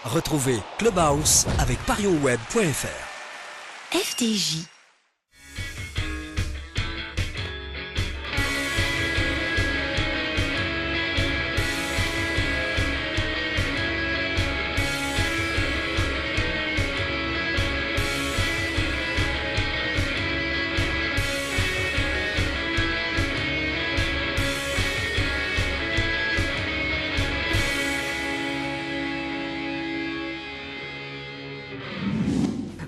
Retrouvez Clubhouse avec parionsweb.fr. FDJ.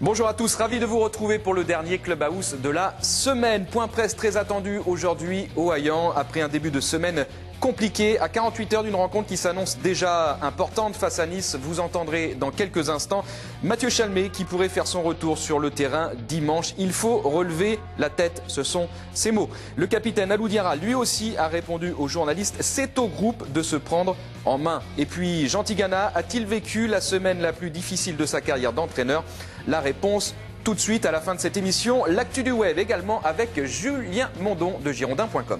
Bonjour à tous, ravi de vous retrouver pour le dernier Clubhouse de la semaine. Point presse très attendu aujourd'hui au Hayan après un début de semaine compliqué à 48 heures d'une rencontre qui s'annonce déjà importante face à Nice. Vous entendrez dans quelques instants Mathieu Chalmé qui pourrait faire son retour sur le terrain dimanche. Il faut relever la tête, ce sont ses mots. Le capitaine Alou Diarra lui aussi a répondu aux journalistes. C'est au groupe de se prendre en main. Et puis Jean Tigana a-t-il vécu la semaine la plus difficile de sa carrière d'entraîneur? La réponse tout de suite à la fin de cette émission. L'actu du web également avec Julien Mondon de Girondins.com.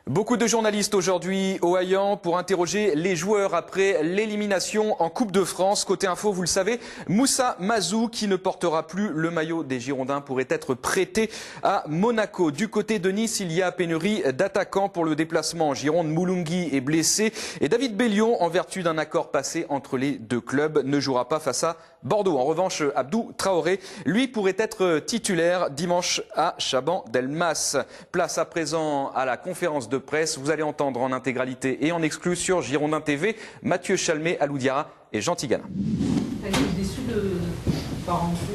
Beaucoup de journalistes aujourd'hui au Hayan pour interroger les joueurs après l'élimination en Coupe de France. Côté info, vous le savez, Moussa Mazou, qui ne portera plus le maillot des Girondins, pourrait être prêté à Monaco. Du côté de Nice, il y a pénurie d'attaquants pour le déplacement en Gironde. Moulungui est blessé et David Bellion, en vertu d'un accord passé entre les deux clubs, ne jouera pas face à Bordeaux. En revanche, Abdou Traoré, lui, pourrait être titulaire dimanche à Chaban-Delmas. Place à présent à la conférence de presse. Vous allez entendre en intégralité et en exclu sur Girondin TV Mathieu Chalmé, Alou Diarra et Jean Tigana. Vous êtes déçu de ne pas rentrer,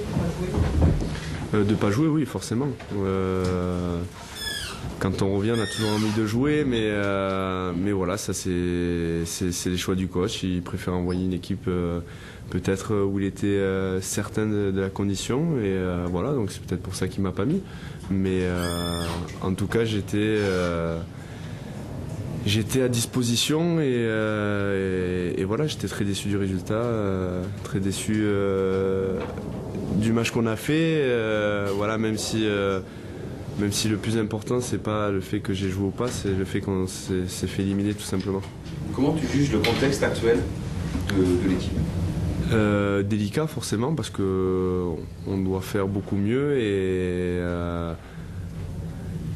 de ne pas jouer De pas jouer, oui, forcément. Quand on revient, on a toujours envie de jouer, mais voilà, ça c'est les choix du coach. Il préfère envoyer une équipe peut-être où il était certain de la condition, et voilà, donc c'est peut-être pour ça qu'il m'a pas mis. Mais en tout cas, j'étais à disposition et voilà, j'étais très déçu du résultat, très déçu du match qu'on a fait. Voilà, même si le plus important, c'est pas le fait que j'ai joué ou pas, c'est le fait qu'on s'est fait éliminer tout simplement. Comment tu juges le contexte actuel de l'équipe ? Délicat forcément, parce qu'on doit faire beaucoup mieux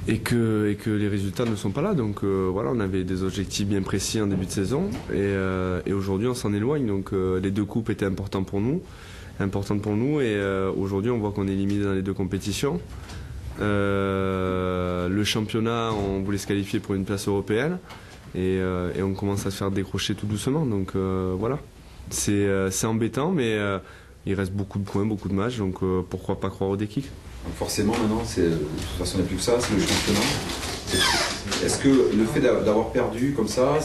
et que les résultats ne sont pas là. Donc voilà, on avait des objectifs bien précis en début de saison et aujourd'hui on s'en éloigne. Donc les deux coupes étaient importantes pour nous et aujourd'hui on voit qu'on est éliminé dans les deux compétitions. Le championnat, on voulait se qualifier pour une place européenne et on commence à se faire décrocher tout doucement. Donc voilà, c'est embêtant, mais il reste beaucoup de points, beaucoup de matchs, donc pourquoi pas croire au déclic. Forcément, maintenant, de toute façon, il n'y a plus que ça, c'est le championnat. Est-ce que le fait d'avoir perdu comme ça,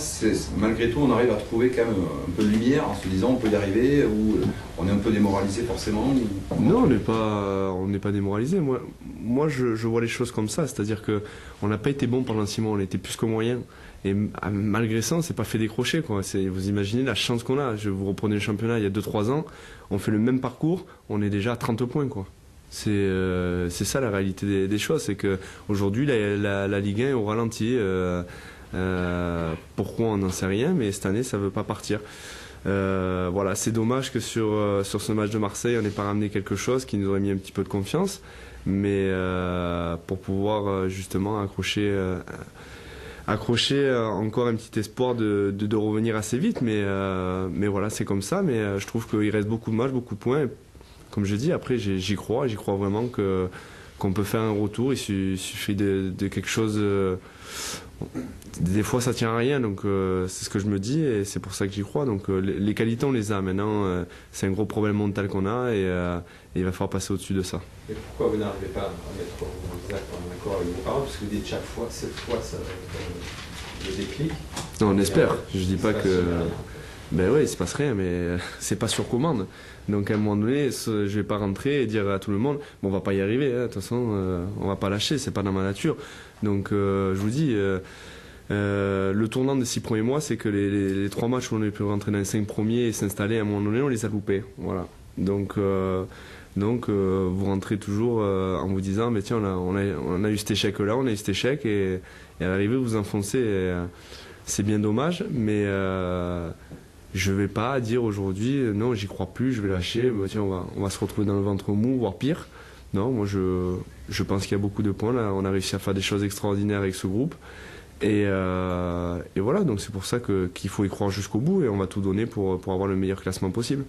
malgré tout, on arrive à trouver quand même un peu de lumière en se disant on peut y arriver, ou on est un peu démoralisé forcément Non, on n'est pas démoralisé. Moi je vois les choses comme ça, c'est-à-dire qu'on n'a pas été bon pendant 6 mois, on était plus que moyen. Et malgré ça, on ne s'est pas fait décrocher, quoi. Vous imaginez la chance qu'on a. Vous reprenez le championnat il y a 2-3 ans, on fait le même parcours, on est déjà à 30 points, quoi. C'est ça la réalité des choses, c'est qu'aujourd'hui la Ligue 1 est au ralenti. Pourquoi, on n'en sait rien, mais cette année ça ne veut pas partir. Voilà, c'est dommage que sur ce match de Marseille on n'ait pas ramené quelque chose qui nous aurait mis un petit peu de confiance, mais pour pouvoir justement accrocher encore un petit espoir de revenir assez vite, mais voilà, c'est comme ça. Mais je trouve qu'il reste beaucoup de matchs, beaucoup de points. Comme je dis, après j'y crois vraiment qu'on peut faire un retour. Il suffit de quelque chose. Des fois ça tient à rien, donc c'est ce que je me dis et c'est pour ça que j'y crois. Donc les qualités on les a maintenant, c'est un gros problème mental qu'on a et il va falloir passer au-dessus de ça. Et pourquoi vous n'arrivez pas à mettre en accord avec vos parents? Parce que vous dites chaque fois, cette fois ça va être le déclic. Non, on espère, je dis pas que... Ben oui, il se passe rien, mais c'est pas sur commande. Donc à un moment donné, je vais pas rentrer et dire à tout le monde, bon, on va pas y arriver, de toute façon, on va pas lâcher, c'est pas dans ma nature. Donc je vous dis, le tournant des 6 premiers mois, c'est que les 3 matchs où on a pu rentrer dans les 5 premiers et s'installer, à un moment donné, on les a loupés. Voilà. Donc vous rentrez toujours en vous disant, mais tiens, on a eu cet échec-là, on a eu cet échec, et à l'arrivée, vous enfoncez. c'est bien dommage, mais je vais pas dire aujourd'hui non, j'y crois plus, je vais lâcher, tiens, on va se retrouver dans le ventre mou, voire pire. Non, moi je pense qu'il y a beaucoup de points là, on a réussi à faire des choses extraordinaires avec ce groupe. Et voilà, donc c'est pour ça qu'il faut y croire jusqu'au bout et on va tout donner pour avoir le meilleur classement possible.